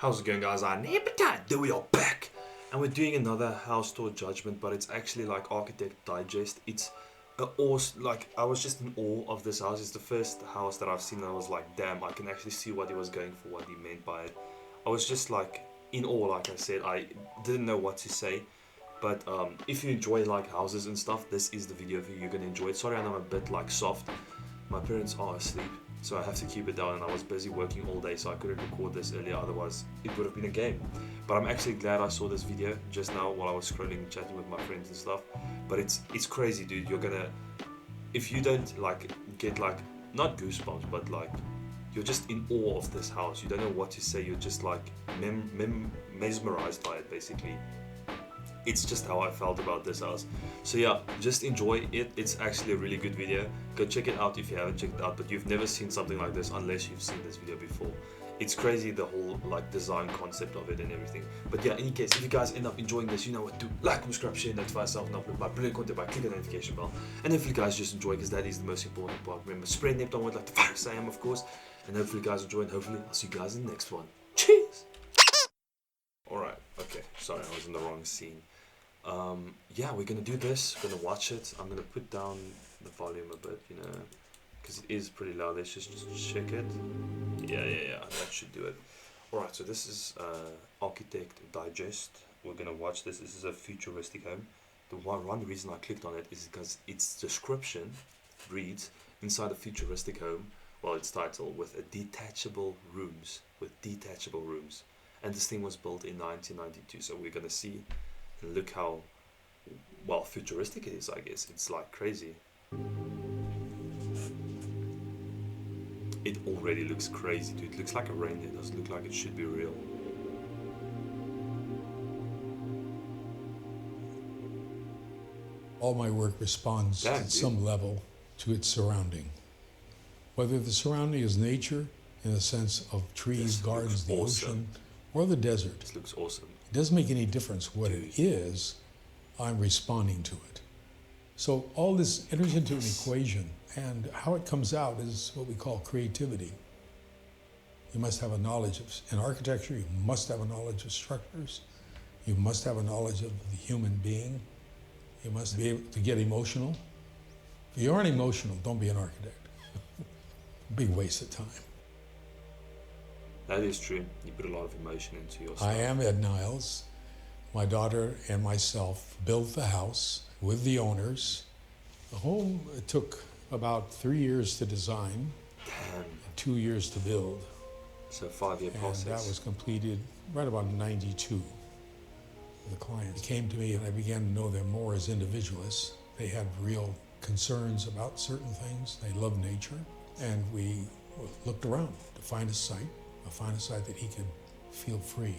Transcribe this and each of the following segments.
How's it going, guys? I'm we are back, and we're doing another house tour judgment, but it's actually like Architect Digest. It's awesome. Like, I was just in awe of this house. It's the first house that I've seen, and I was like, damn, I can actually see what he was going for, what he meant by it. I was just like in awe. Like I said, I didn't know what to say. But if you enjoy like houses and stuff, this is the video for you. You're gonna enjoy it. Sorry, I'm a bit like soft. My parents are asleep, so I have to keep it down, and I was busy working all day, so I couldn't record this earlier, otherwise it would have been a game. But I'm actually glad I saw this video just now while I was scrolling, chatting with my friends and stuff. But it's crazy, dude. You're gonna, if you don't like get like, not goosebumps, but like, you're just in awe of this house. You don't know what to say. You're just like mesmerized by it, basically. It's just how I felt about this house. So yeah, just enjoy it. It's actually a really good video. Go check it out if you haven't checked it out, but you've never seen something like this unless you've seen this video before. It's crazy, the whole like design concept of it and everything. But yeah, in any case, if you guys end up enjoying this, you know what to do. Like, subscribe, share, notify yourself, and upload my brilliant content by clicking the notification bell. And hopefully you guys just enjoy, because that is the most important part. Remember, spread them downward like the virus I am, of course. And hopefully you guys enjoy, and hopefully I'll see you guys in the next one. Cheers! Alright, okay, sorry, I was in the wrong scene. Yeah, we're gonna do this, we're gonna watch it. I'm gonna put down the volume a bit, you know, because it is pretty loud. Let's just check it. Yeah, that should do it. Alright, so this is Architect Digest. We're gonna watch this. This is a futuristic home. The one reason I clicked on it is because its description reads, inside a futuristic home, well, its title, with detachable rooms, and this thing was built in 1992, so we're gonna see. And look how, well, futuristic it is, I guess. It's like crazy. It already looks crazy, dude. It looks like a reindeer. It doesn't look like it should be real. All my work responds at some level to its surrounding. Whether the surrounding is nature, in the sense of trees, gardens, the ocean, or the desert. This looks awesome. It doesn't make any difference what it is, I'm responding to it. So all this enters into an equation, and how it comes out is what we call creativity. You must have a knowledge of, in architecture, you must have a knowledge of structures. You must have a knowledge of the human being. You must be able to get emotional. If you aren't emotional, don't be an architect. Big waste of time. That is true. You put a lot of emotion into your stuff. I am Ed Niles. My daughter and myself built the house with the owners. The home took about 3 years to design, Damn. 2 years to build. So 5-year process. And that was completed right about 92. The clients came to me and I began to know them more as individualists. They had real concerns about certain things. They love nature. And we looked around to find a site that he could feel free.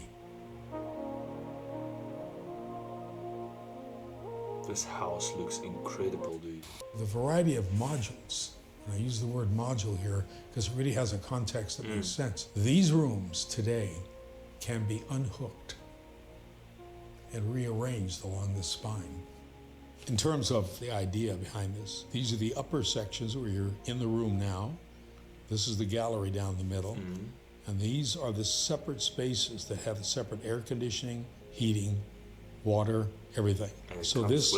This house looks incredible, dude. The variety of modules, and I use the word module here because it really has a context that makes sense. These rooms today can be unhooked and rearranged along the spine. In terms of the idea behind this, these are the upper sections where you're in the room now. This is the gallery down the middle. And these are the separate spaces that have the separate air conditioning, heating, water, everything. So this,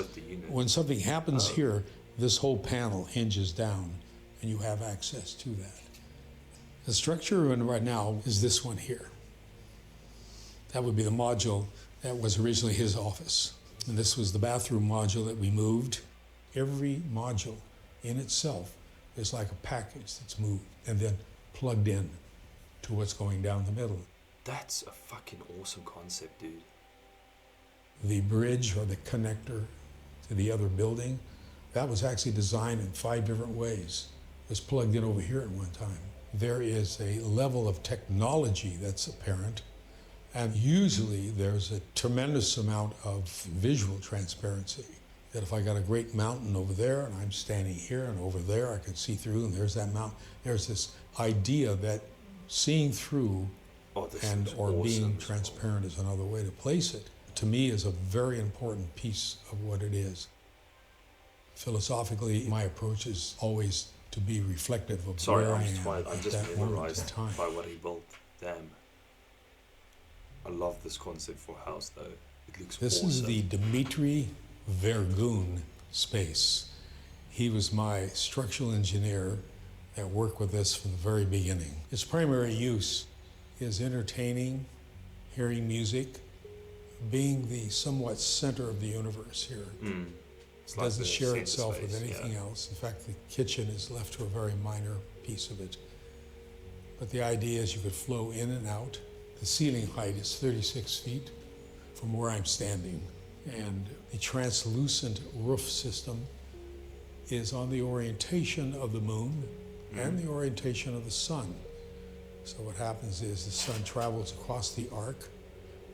when something happens here, this whole panel hinges down and you have access to that. The structure we're in right now is this one here. That would be the module that was originally his office. And this was the bathroom module that we moved. Every module in itself is like a package that's moved and then plugged in to what's going down the middle. That's a fucking awesome concept, dude. The bridge or the connector to the other building, that was actually designed in 5 different ways. It was plugged in over here at one time. There is a level of technology that's apparent, and usually there's a tremendous amount of visual transparency. That if I got a great mountain over there and I'm standing here and over there, I can see through, and there's that mountain. There's this idea that seeing through or awesome. Being transparent is another way to place it, to me is a very important piece of what it is. Philosophically, my approach is always to be reflective of where I am I'm just memorized by what he built. Damn. love this concept for a house though. It looks This awesome. is the Dmitry Vergun space. He was my structural engineer that worked with this from the very beginning. Its primary use is entertaining, hearing music, being the somewhat center of the universe here. It's It like doesn't the share center itself with space, anything yeah. else. In fact, the kitchen is left to a very minor piece of it. But the idea is you could flow in and out. The ceiling height is 36 feet from where I'm standing. And the translucent roof system is on the orientation of the moon and the orientation of the sun. So what happens is the sun travels across the arc,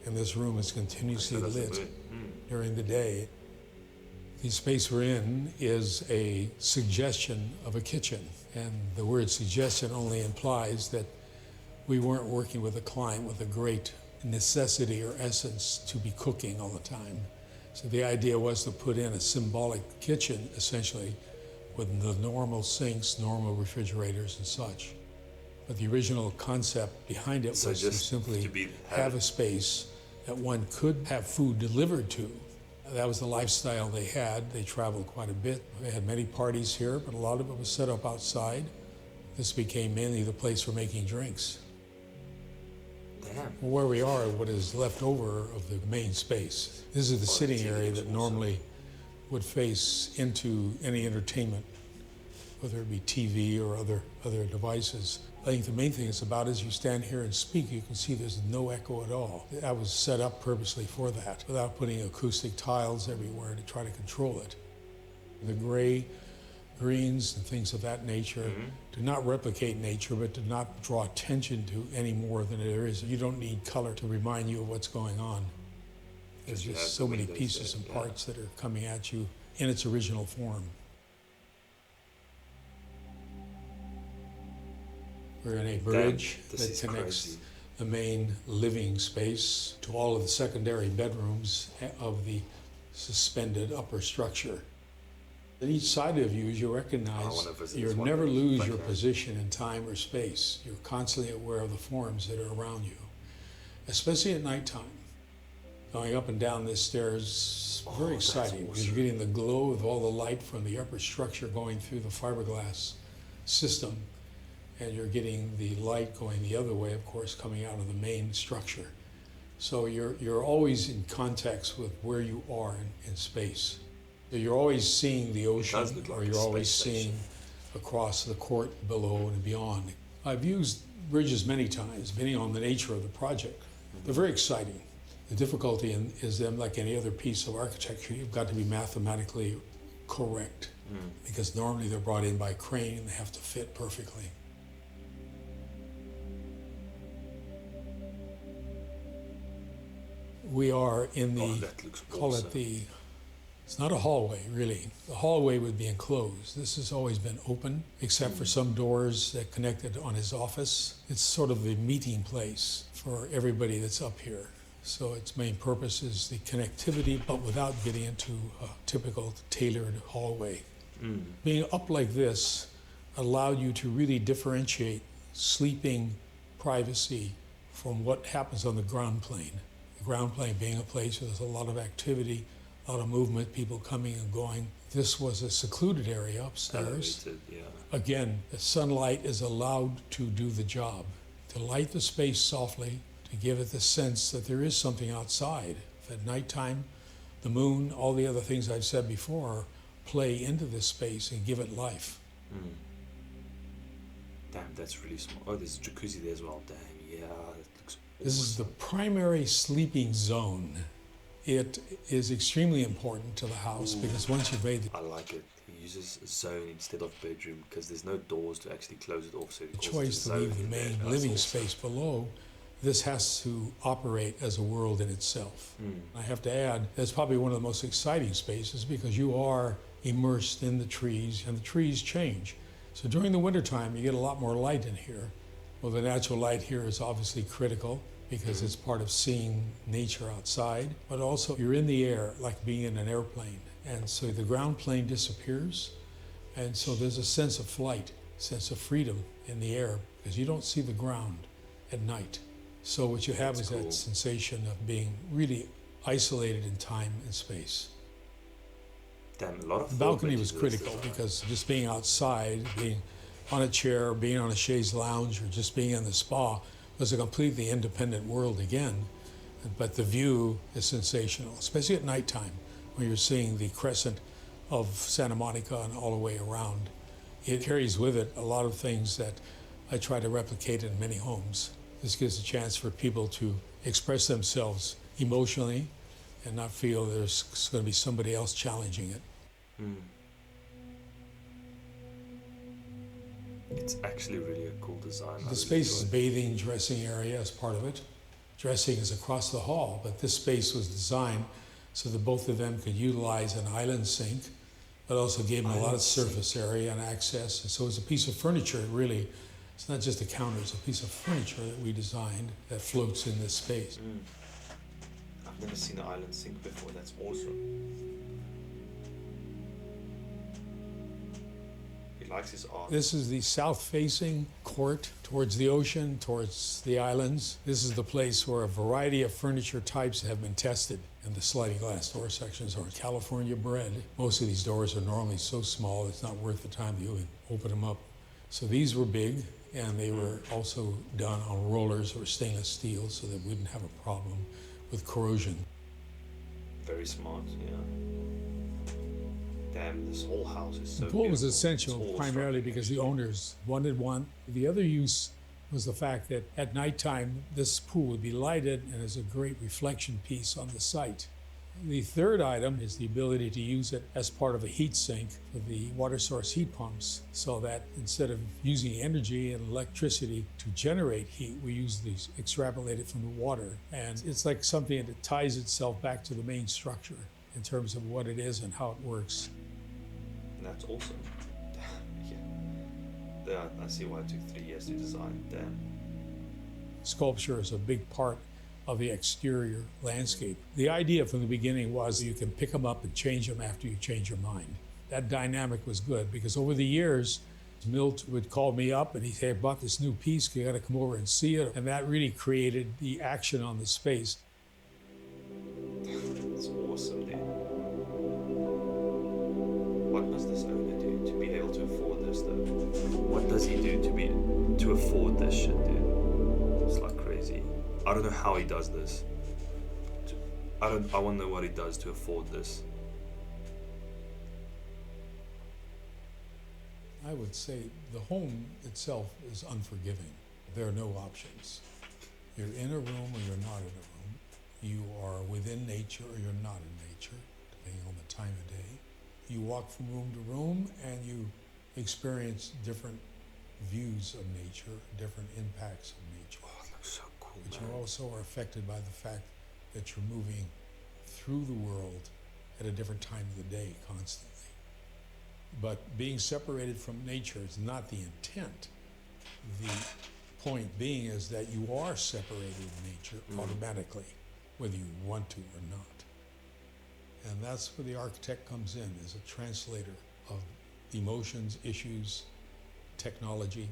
and this room is continuously So that's the lit moon. during the day. The space we're in is a suggestion of a kitchen, and the word suggestion only implies that we weren't working with a client with a great necessity or essence to be cooking all the time. So the idea was to put in a symbolic kitchen, essentially, with the normal sinks, normal refrigerators and such. But the original concept behind it So was to just simply to have a space that one could have food delivered to. That was the lifestyle they had. They traveled quite a bit. They had many parties here, but a lot of it was set up outside. This became mainly the place for making drinks. Damn. Where we are, what is left over of the main space. This is the sitting that's area awesome. that normally would face into any entertainment, whether it be TV or other devices. I think the main thing it's about is you stand here and speak, you can see there's no echo at all. That was set up purposely for that, without putting acoustic tiles everywhere to try to control it. The gray, greens, and things of that nature do not replicate nature, but do not draw attention to any more than there is. You don't need color to remind you of what's going on. There's You have just so the many windows pieces there, and yeah. parts that are coming at you in its original form. We're in a bridge this that is connects crazy. the main living space to all of the secondary bedrooms of the suspended upper structure. At each side of you, as you I recognize, wanna visit you this one never day, lose if I your can. position in time or space. You're constantly aware of the forms that are around you, especially at nighttime. Going up and down this stairs is very that's exciting because you're awesome. getting the glow of all the light from the upper structure going through the fiberglass system, and you're getting the light going the other way, of course, coming out of the main structure. So you're always in context with where you are in space. So you're always seeing the ocean, does look like or a you're always space seeing station. across the court below and beyond. I've used bridges many times, depending on the nature of the project. They're very exciting. The difficulty is them, like any other piece of architecture, you've got to be mathematically correct, because normally they're brought in by crane and they have to fit perfectly. We are in the, That looks call awesome. it the, it's not a hallway, really. The hallway would be enclosed. This has always been open, except for some doors that connected on his office. It's sort of the meeting place for everybody that's up here. So its main purpose is the connectivity, but without getting into a typical tailored hallway. Being up like this allowed you to really differentiate sleeping privacy from what happens on the ground plane. The ground plane being a place where there's a lot of activity, a lot of movement, people coming and going. This was a secluded area upstairs. Elevated, yeah. Again, the sunlight is allowed to do the job, to light the space softly, to give it the sense that there is something outside. If at nighttime, the moon, all the other things I've said before, play into this space and give it life. Damn, that's really small. Oh, there's a jacuzzi there as well. Damn, yeah, that looks This is the awesome. primary sleeping zone. It is extremely important to the house because once you've made the I like it. He uses a zone instead of bedroom because there's no doors to actually close it off. So he calls it a choice to zone leave the in there. main That's living awesome. space below, this has to operate as a world in itself. I have to add, that's probably one of the most exciting spaces because you are immersed in the trees and the trees change. So during the wintertime, you get a lot more light in here. Well, the natural light here is obviously critical because it's part of seeing nature outside, but also you're in the air like being in an airplane. And so the ground plane disappears, and so there's a sense of flight, sense of freedom in the air because you don't see the ground at night. So what you have That's is cool. that sensation of being really isolated in time and space. Damn, a lot of The thought balcony went was into this critical design. because just being outside, being on a chair, being on a chaise lounge, or just being in the spa was a completely independent world again. But the view is sensational, especially at nighttime when you're seeing the crescent of Santa Monica and all the way around. It carries with it a lot of things that I try to replicate in many homes. This gives a chance for people to express themselves emotionally and not feel there's going to be somebody else challenging it. It's actually really a cool design. The space is a bathing, dressing area as part of it. Dressing is across the hall, but this space was designed so that both of them could utilize an island sink, but also gave them a lot of surface area and access. And so it's a piece of furniture, really. It's not just a counter, it's a piece of furniture that we designed that floats in this space. I've never seen an island sink before. That's awesome. He likes his art. This is the south-facing court towards the ocean, towards the islands. This is the place where a variety of furniture types have been tested. And the sliding glass door sections are California bred. Most of these doors are normally so small it's not worth the time to even open them up. So these were big, and they were also done on rollers or stainless steel so that we didn't have a problem with corrosion. Very smart, yeah. Damn, this whole house is so The pool was beautiful. essential It's all primarily structured. because the owners wanted one. The other use was the fact that at nighttime, this pool would be lighted and is a great reflection piece on the site. The third item is the ability to use it as part of a heat sink for the water source heat pumps, so that instead of using energy and electricity to generate heat, we use these extrapolated from the water. And it's like something that ties itself back to the main structure in terms of what it is and how it works. That's awesome. Yeah, I see why it took 3 years to design. Damn. Sculpture is a big part of the exterior landscape. The idea from the beginning was you can pick them up and change them after you change your mind. That dynamic was good because over the years, Milt would call me up and he'd say, I bought this new piece, you gotta come over and see it. And that really created the action on the space. It's awesome, dude. What must this owner do to be able to afford this, though? What does he do to afford this shit, dude? It's like crazy. I don't know how he does this. I want to know what he does to afford this. I would say the home itself is unforgiving. There are no options. You're in a room or you're not in a room. You are within nature or you're not in nature, depending on the time of day. You walk from room to room and you experience different views of nature, different impacts of nature. Oh, it looks so cool, But man. you also are affected by the fact that you're moving through the world at a different time of the day constantly. But being separated from nature is not the intent. The point being is that you are separated from nature automatically, whether you want to or not. And that's where the architect comes in, as a translator of emotions, issues, technology,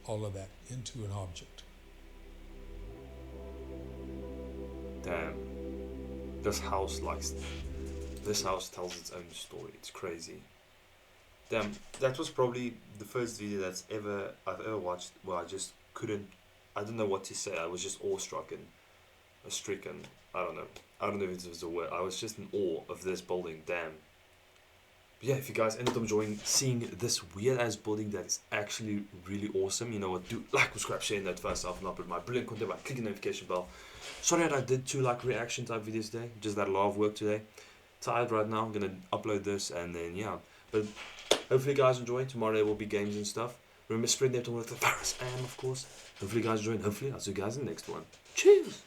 all of that into an object. Damn. This house tells its own story. It's crazy. Damn, that was probably the first video I've ever watched where I just couldn't, I don't know what to say. I was just awestruck and stricken. I don't know if it was a word. I was just in awe of this building. Damn. But yeah, if you guys ended up enjoying seeing this weird ass building that is actually really awesome, you know what, do like, subscribe, share, and notify yourself, and upload my brilliant content by clicking the notification bell. Sorry that I did 2 like reaction type videos today. Just had a lot of work today. Tired right now. I'm gonna upload this and then yeah. But hopefully you guys enjoy. Tomorrow there will be games and stuff. Remember spreading that with the virus and of course. Hopefully you guys enjoy and hopefully I'll see you guys in the next one. Cheers!